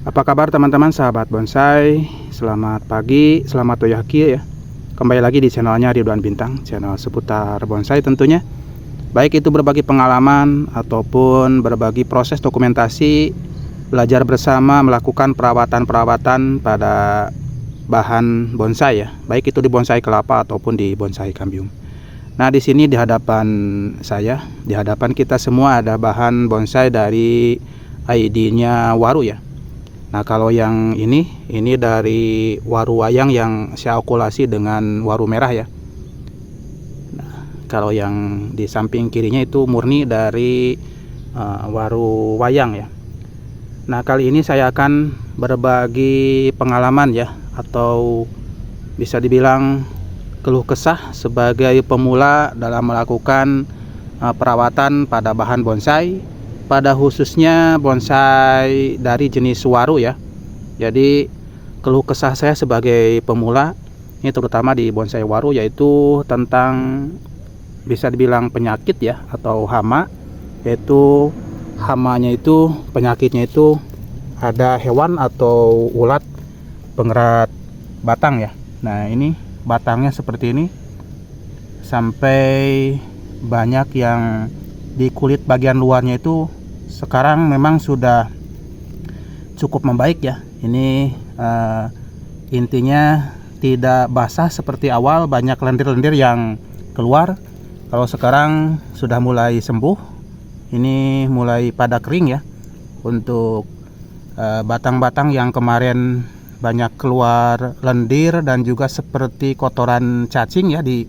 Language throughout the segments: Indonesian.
Apa kabar teman-teman sahabat bonsai? Selamat pagi, selamat toyaki ya. Kembali lagi di channelnya Ridwan Bintang, channel seputar bonsai tentunya. Baik itu berbagi pengalaman ataupun berbagi proses dokumentasi, belajar bersama melakukan perawatan-perawatan pada bahan bonsai ya. Baik itu di bonsai kelapa ataupun di bonsai kambium. Nah, di sini di hadapan saya, di hadapan kita semua ada bahan bonsai dari ID-nya Waru ya. Nah, kalau yang ini dari waru wayang yang saya okulasi dengan waru merah ya. Nah, kalau yang di samping kirinya itu murni dari waru wayang ya. Nah, kali ini saya akan berbagi pengalaman ya, atau bisa dibilang keluh kesah sebagai pemula dalam melakukan perawatan pada bahan bonsai, pada khususnya bonsai dari jenis waru ya. Jadi keluh kesah saya sebagai pemula ini terutama di bonsai waru, yaitu tentang bisa dibilang penyakit ya, atau hama. Yaitu hamanya itu, penyakitnya itu ada hewan atau ulat pengerat batang ya. Nah, ini batangnya seperti ini, sampai banyak yang di kulit bagian luarnya itu sekarang memang sudah cukup membaik ya. Ini intinya tidak basah seperti awal, banyak lendir-lendir yang keluar. Kalau sekarang sudah mulai sembuh, ini mulai pada kering ya. Untuk batang-batang yang kemarin banyak keluar lendir dan juga seperti kotoran cacing ya di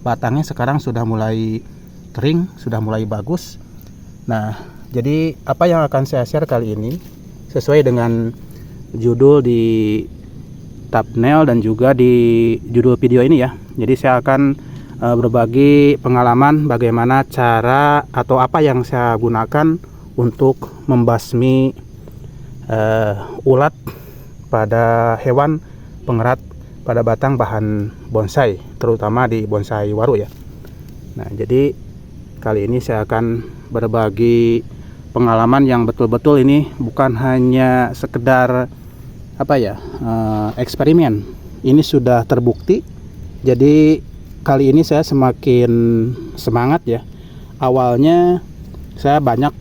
batangnya, sekarang sudah mulai kering, sudah mulai bagus. Nah, jadi apa yang akan saya share kali ini sesuai dengan judul di thumbnail dan juga di judul video ini ya. Jadi saya akan berbagi pengalaman bagaimana cara atau apa yang saya gunakan untuk membasmi ulat pada hewan pengerat pada batang bahan bonsai, terutama di bonsai waru ya. Nah, jadi kali ini saya akan berbagi pengalaman yang betul-betul ini bukan hanya sekedar apa ya, eksperimen. Ini sudah terbukti. Jadi kali ini saya semakin semangat ya. Awalnya saya banyak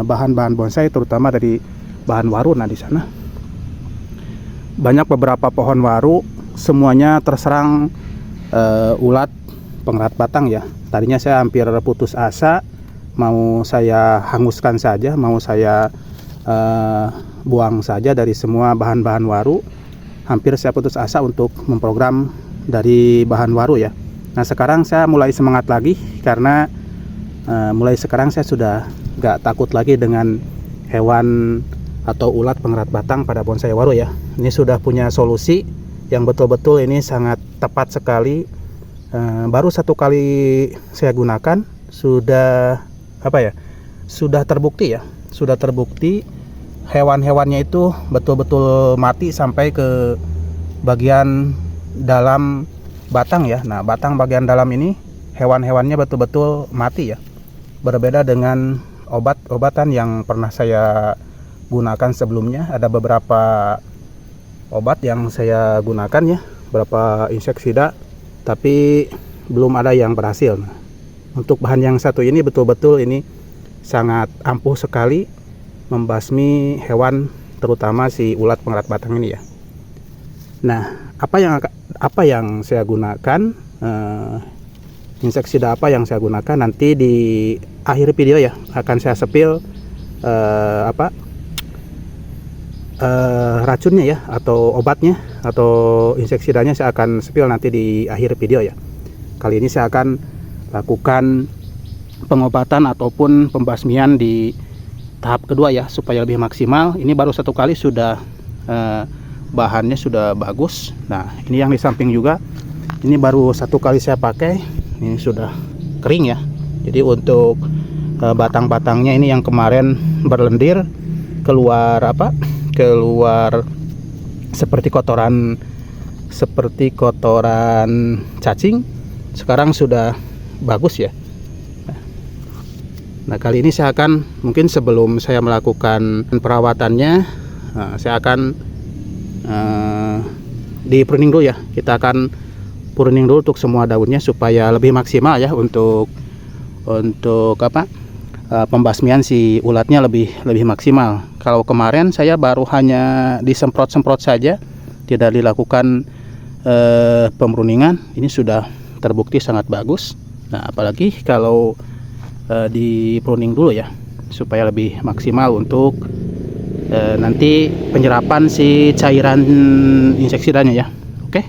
bahan-bahan bonsai terutama dari bahan waru. Nah, di sana banyak beberapa pohon waru semuanya terserang ulat pengerat batang ya. Tadinya saya hampir putus asa, mau saya hanguskan saja, mau saya buang saja dari semua bahan-bahan waru. Hampir saya putus asa untuk memprogram dari bahan waru ya. Nah, sekarang saya mulai semangat lagi karena mulai sekarang saya sudah gak takut lagi dengan hewan atau ulat pengerat batang pada bonsai waru ya. Ini sudah punya solusi yang betul-betul ini sangat tepat sekali. Baru satu kali saya gunakan sudah sudah terbukti ya, sudah terbukti hewan-hewannya itu betul-betul mati sampai ke bagian dalam batang ya. Nah, batang bagian dalam ini hewan-hewannya betul-betul mati ya. Berbeda dengan obat-obatan yang pernah saya gunakan sebelumnya. Ada beberapa obat yang saya gunakan ya, beberapa inseksida, tapi belum ada yang berhasil. Nah, untuk bahan yang satu ini betul-betul ini sangat ampuh sekali membasmi hewan, terutama si ulat pengerat batang ini ya. Nah, apa yang saya gunakan, inseksida apa yang saya gunakan, nanti di akhir video ya akan saya sepil racunnya ya, atau obatnya atau inseksidanya saya akan sepil nanti di akhir video ya. Kali ini saya akan lakukan pengobatan ataupun pembasmian di tahap kedua ya, supaya lebih maksimal. Ini baru satu kali sudah bahannya sudah bagus. Nah, ini yang di samping juga, ini baru satu kali saya pakai, ini sudah kering ya. Jadi untuk batang-batangnya ini yang kemarin berlendir, keluar seperti kotoran cacing, sekarang sudah bagus ya. Nah, kali ini saya akan, mungkin sebelum saya melakukan perawatannya, saya akan di pruning dulu ya. Kita akan pruning dulu untuk semua daunnya supaya lebih maksimal ya untuk apa, pembasmian si ulatnya lebih maksimal. Kalau kemarin saya baru hanya disemprot-semprot saja, tidak dilakukan pemruningan, ini sudah terbukti sangat bagus. Nah, apalagi kalau di pruning dulu ya, supaya lebih maksimal untuk nanti penyerapan si cairan inseksidanya ya. Oke,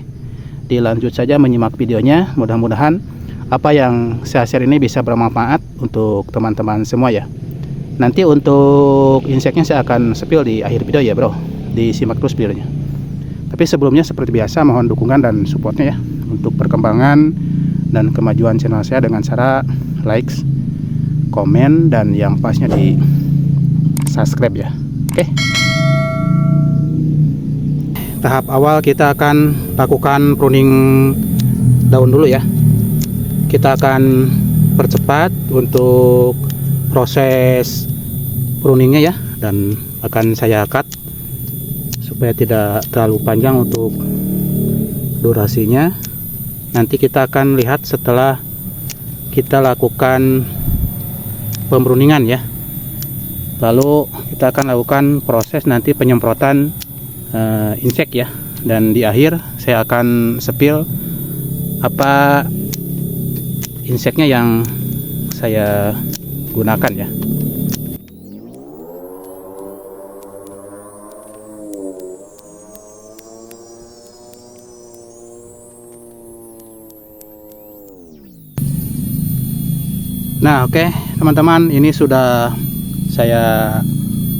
dilanjut saja menyimak videonya. Mudah-mudahan apa yang saya share ini bisa bermanfaat untuk teman-teman semua ya. Nanti untuk inseknya saya akan spill di akhir video ya bro, disimak terus videonya. Tapi sebelumnya seperti biasa mohon dukungan dan supportnya ya untuk perkembangan dan kemajuan channel saya dengan cara like, komen, dan yang pasnya di subscribe ya. Oke, tahap awal kita akan lakukan pruning daun dulu ya. Kita akan percepat untuk proses pruningnya ya, dan akan saya cut supaya tidak terlalu panjang untuk durasinya. Nanti kita akan lihat setelah kita lakukan pemruningan ya, lalu kita akan lakukan proses nanti penyemprotan insek ya, dan di akhir saya akan spill apa inseknya yang saya gunakan ya. Nah oke teman-teman, ini sudah saya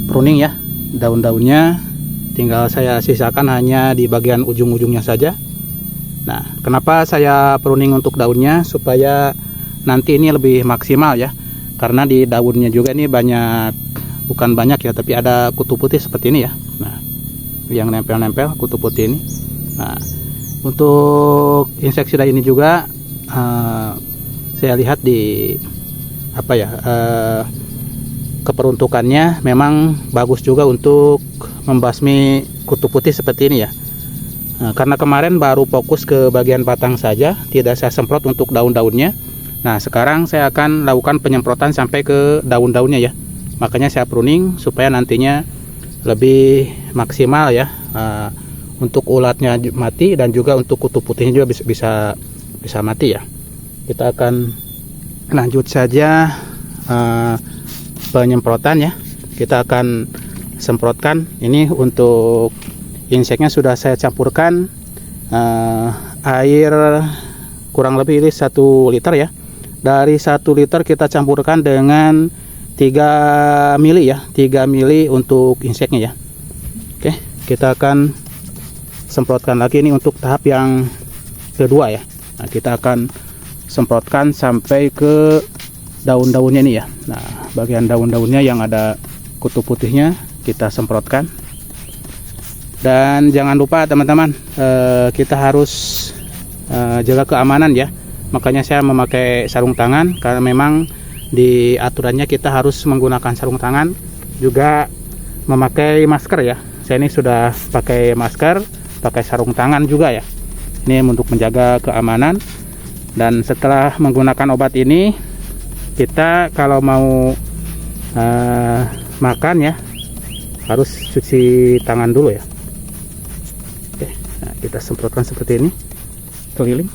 pruning ya daun-daunnya, tinggal saya sisakan hanya di bagian ujung-ujungnya saja. Nah, kenapa saya pruning untuk daunnya? Supaya nanti ini lebih maksimal ya, karena di daunnya juga ini banyak, bukan banyak ya, tapi ada kutu putih seperti ini ya. Nah, yang nempel-nempel kutu putih ini. Nah, untuk inseksida ini juga saya lihat di apa ya, keperuntukannya memang bagus juga untuk membasmi kutu putih seperti ini ya. Nah, karena kemarin baru fokus ke bagian batang saja, tidak saya semprot untuk daun-daunnya. Nah, sekarang saya akan lakukan penyemprotan sampai ke daun-daunnya ya. Makanya saya pruning supaya nantinya lebih maksimal ya, untuk ulatnya mati dan juga untuk kutu putihnya juga bisa mati ya. Kita akan lanjut saja penyemprotan ya. Kita akan semprotkan. Ini untuk inseknya sudah saya campurkan air kurang lebih ini 1 liter ya. Dari 1 liter kita campurkan dengan 3 mili ya, 3 mili untuk inseknya ya. Oke, kita akan semprotkan lagi ini untuk tahap yang kedua ya. Nah, kita akan semprotkan sampai ke daun-daunnya ini ya. Nah, bagian daun-daunnya yang ada kutu putihnya kita semprotkan. Dan jangan lupa teman-teman, kita harus jaga keamanan ya. Makanya saya memakai sarung tangan, karena memang di aturannya kita harus menggunakan sarung tangan, juga memakai masker ya. Saya ini sudah pakai masker, pakai sarung tangan juga ya. Ini untuk menjaga keamanan. Dan setelah menggunakan obat ini, kita kalau mau makan ya harus cuci tangan dulu ya. Oke, nah kita semprotkan seperti ini keliling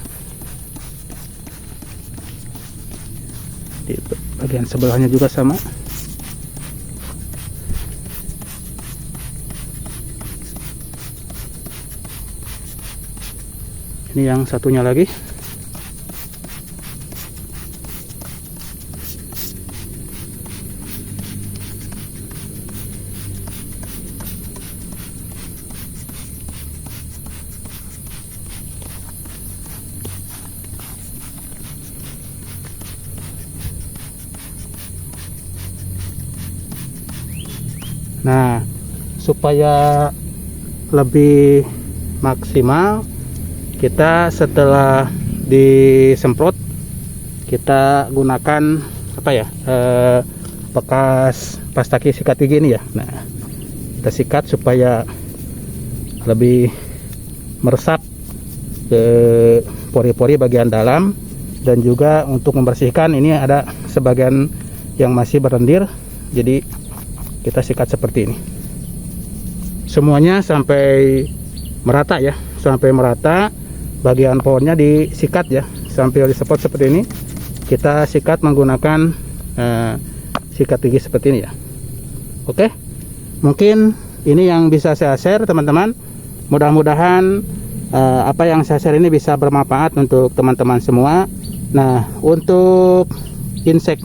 di bagian sebelahnya juga sama. Ini yang satunya lagi. Nah, supaya lebih maksimal, kita setelah disemprot, kita gunakan apa ya, bekas pasta sikat gigi ini ya. Nah, kita sikat supaya lebih meresap ke pori-pori bagian dalam, dan juga untuk membersihkan ini ada sebagian yang masih berlendir, jadi kita sikat seperti ini semuanya sampai merata ya, sampai merata bagian pohonnya disikat ya, sampai disepot seperti ini. Kita sikat menggunakan sikat gigi seperti ini ya. Oke, mungkin ini yang bisa saya share teman-teman. Mudah-mudahan apa yang saya share ini bisa bermanfaat untuk teman-teman semua. Nah, untuk insek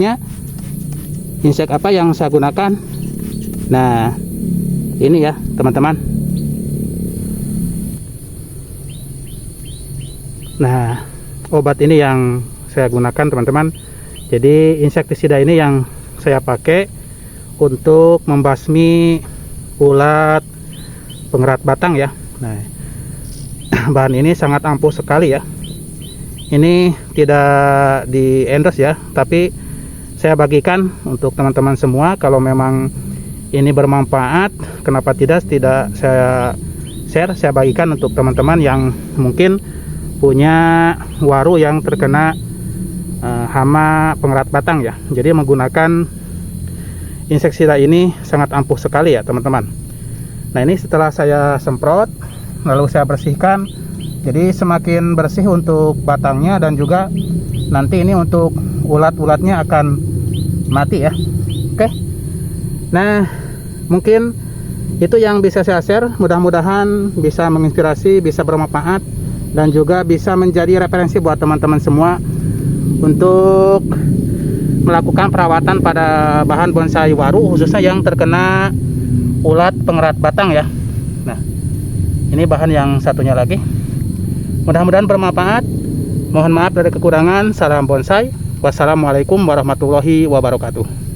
apa yang saya gunakan, nah ini ya teman-teman. Nah, obat ini yang saya gunakan teman-teman. Jadi insektisida ini yang saya pakai untuk membasmi ulat pengerat batang ya. Nah, bahan ini sangat ampuh sekali ya. Ini tidak di endorse ya, tapi saya bagikan untuk teman-teman semua. Kalau memang ini bermanfaat, kenapa tidak saya share, saya bagikan untuk teman-teman yang mungkin punya waru yang terkena hama pengerat batang ya. Jadi menggunakan insektisida ini sangat ampuh sekali ya teman-teman. Nah, ini setelah saya semprot lalu saya bersihkan, jadi semakin bersih untuk batangnya, dan juga nanti ini untuk ulat-ulatnya akan mati ya. Oke, nah mungkin itu yang bisa saya share. Mudah-mudahan bisa menginspirasi, bisa bermanfaat, dan juga bisa menjadi referensi buat teman-teman semua untuk melakukan perawatan pada bahan bonsai waru, khususnya yang terkena ulat pengerat batang ya. Nah, ini bahan yang satunya lagi. Mudah-mudahan bermanfaat. Mohon maaf dari kekurangan. Salam bonsai. Wassalamualaikum warahmatullahi wabarakatuh.